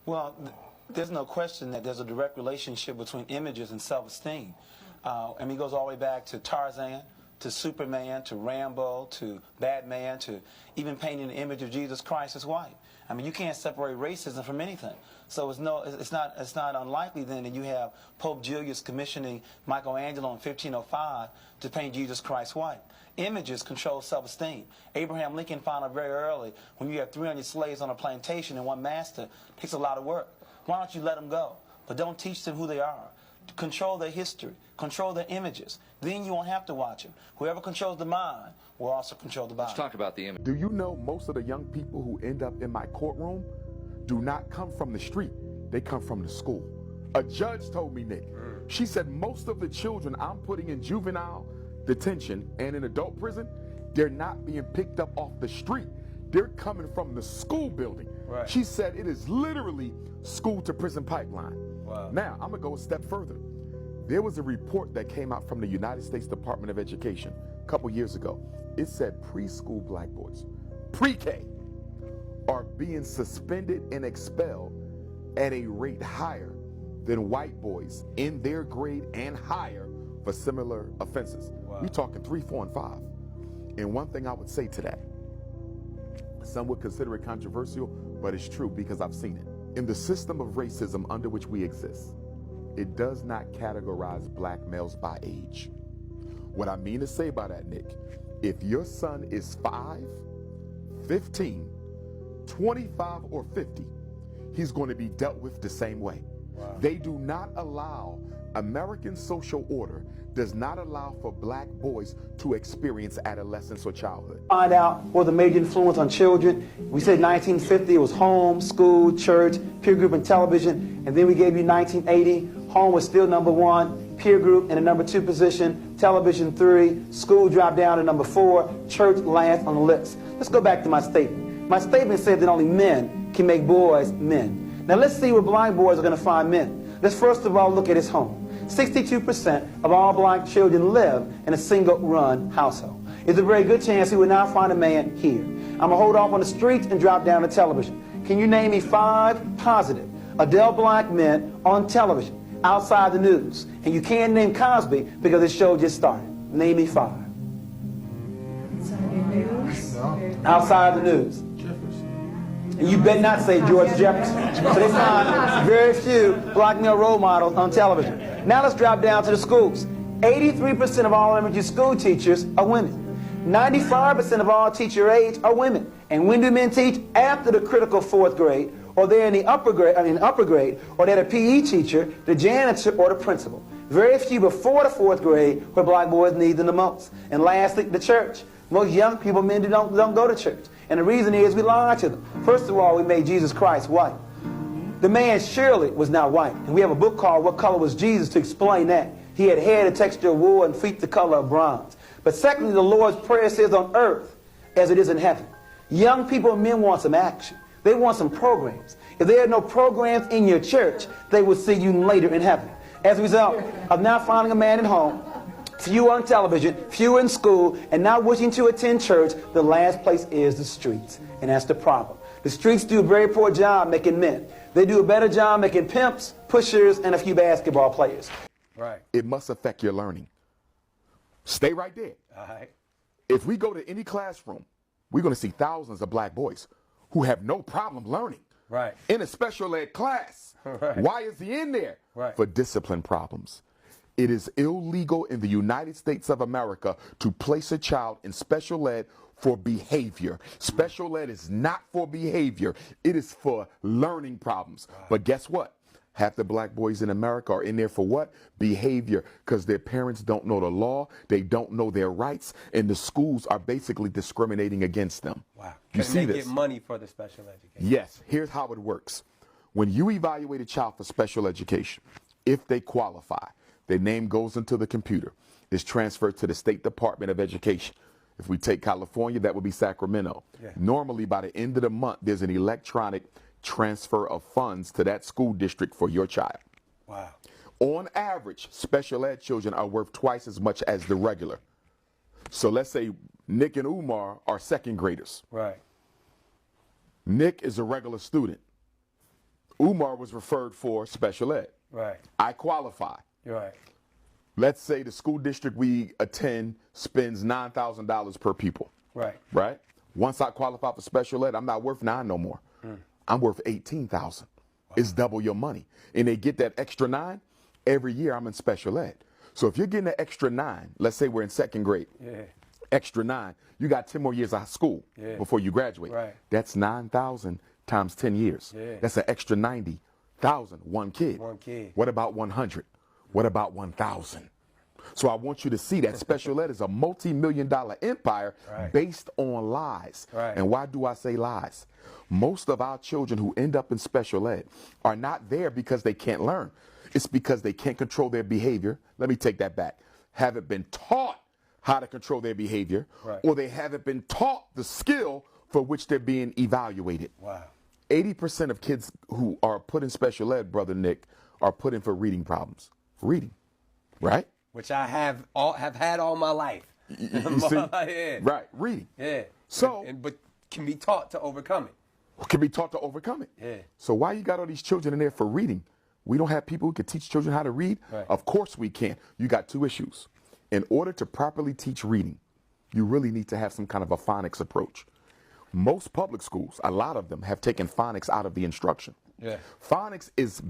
Well, there's no question that there's a direct relationship between images and self-esteem. I mean, it goes all the way back to Tarzan, to Superman, to Rambo, to Batman, to even painting the image of Jesus Christ as white. I mean, you can't separate racism from anything. So it's not unlikely then that you have Pope Julius commissioning Michelangelo in 1505 to paint Jesus Christ white. Images control self-esteem. Abraham Lincoln found out very early, when you have 300 slaves on a plantation and one master, it takes a lot of work. Why don't you let them go? But don't teach them who they are. Control their history. Control their images. Then you won't have to watch them. Whoever controls the mind will also control the body. Let's talk about the image. Do you know most of the young people who end up in my courtroom do not come from the street? They come from the school. A judge told me, Nick, she said most of the children I'm putting in juvenile detention and in adult prison, they're not being picked up off the street. They're coming from the school building. Right. She said it is literally school to prison pipeline. Wow. Now, I'm gonna go a step further. There was a report that came out from the United States Department of Education a couple years ago. It said preschool black boys, pre-K, are being suspended and expelled at a rate higher than white boys in their grade and higher for similar offenses. Wow. We're talking 3, 4, and 5. And one thing I would say to that, some would consider it controversial, but it's true because I've seen it. In the system of racism under which we exist, it does not categorize black males by age. What I mean to say by that, Nick, if your son is 5, 15, 25, or 50, he's going to be dealt with the same way. Wow. They do not allow, American social order does not allow for black boys to experience adolescence or childhood. Find out what the major influence on children. We said 1950 it was home, school, church, peer group, and television. And then we gave you 1980. Home was still number 1, peer group in the number 2 position, television 3, school dropped down to number 4, church last on the list. Let's go back to my statement. My statement said that only men can make boys men. Now let's see where black boys are going to find men. Let's first of all look at his home. 62% of all black children live in a single-run household. It's a very good chance he would not find a man here. I'm going to hold off on the streets and drop down to television. Can you name me 5 positive adult black men on television outside the news? And you can't name Cosby because the show just started. Name me 5. Outside the news. And you better not say George Jefferson. So they find very few black male role models on television. Now let's drop down to the schools. 83% of all elementary school teachers are women. 95% of all teacher aides are women. And when do men teach? After the critical 4th grade, or they're in the upper grade, or they're the PE teacher, the janitor, or the principal. Very few before the 4th grade where black boys need them the most. And lastly, the church. Most young people, men don't go to church. And the reason is we lied to them. First of all, we made Jesus Christ white. The man surely was not white. And we have a book called What Color Was Jesus to explain that. He had hair the texture of wool and feet the color of bronze. But secondly, the Lord's Prayer says on earth as it is in heaven. Young people and men want some action. They want some programs. If there are no programs in your church, they will see you later in heaven. As a result of not finding a man at home, few on television, few in school, and not wishing to attend church, the last place is the streets. And that's the problem. The streets do a very poor job making men. They do a better job making pimps, pushers, and a few basketball players. Right. It must affect your learning. Stay right there. All right. If we go to any classroom, we're going to see thousands of black boys who have no problem learning. Right. In a special ed class. Right. Why is he in there? Right. For discipline problems. It is illegal in the United States of America to place a child in special ed for behavior. Special ed is not for behavior. It is for learning problems. Right. But guess what? Half the black boys in America are in there for what? Behavior, because their parents don't know the law, they don't know their rights, and the schools are basically discriminating against them. Wow. You see they this? get money for the special education. Yes. Here's how it works. When you evaluate a child for special education, if they qualify, their name goes into the computer. It's transferred to the State Department of Education. If we take California, that would be Sacramento. Yeah. Normally, by the end of the month, there's an electronic transfer of funds to that school district for your child. Wow. On average, special ed children are worth twice as much as the regular. So let's say Nick and Umar are 2nd graders. Right. Nick is a regular student. Umar was referred for special ed. Right. I qualify. Right. Let's say the school district we attend spends $9,000 per pupil. Right. Right? Once I qualify for special ed, I'm not worth 9 no more. I'm worth 18,000. Wow. It's double your money. And they get that extra 9 every year I'm in special ed. So if you're getting an extra 9, let's say we're in 2nd grade. Yeah. Extra 9, you got 10 more years of school before you graduate. Right. That's 9,000 times 10 years. Yeah. That's an extra 90,000, one kid. One kid. What about 100? What about 1,000? So I want you to see that special ed is a multi-million-dollar empire based on lies. Right. And why do I say lies? Most of our children who end up in special ed are not there because they can't learn. It's because they can't control their behavior. Let me take that back. Haven't been taught how to control their behavior, or they haven't been taught the skill for which they're being evaluated. Wow. 80% of kids who are put in special ed, Brother Nick, are put in for reading problems. Reading, right? Which I have had all my life. You see? Yeah. Right, reading. Yeah. So, but can be taught to overcome it. Can be taught to overcome it. Yeah. So why you got all these children in there for reading? We don't have people who can teach children how to read? Right. Of course we can. You got 2 issues. In order to properly teach reading, you really need to have some kind of a phonics approach. Most public schools, a lot of them, have taken phonics out of the instruction. Yeah. Phonics is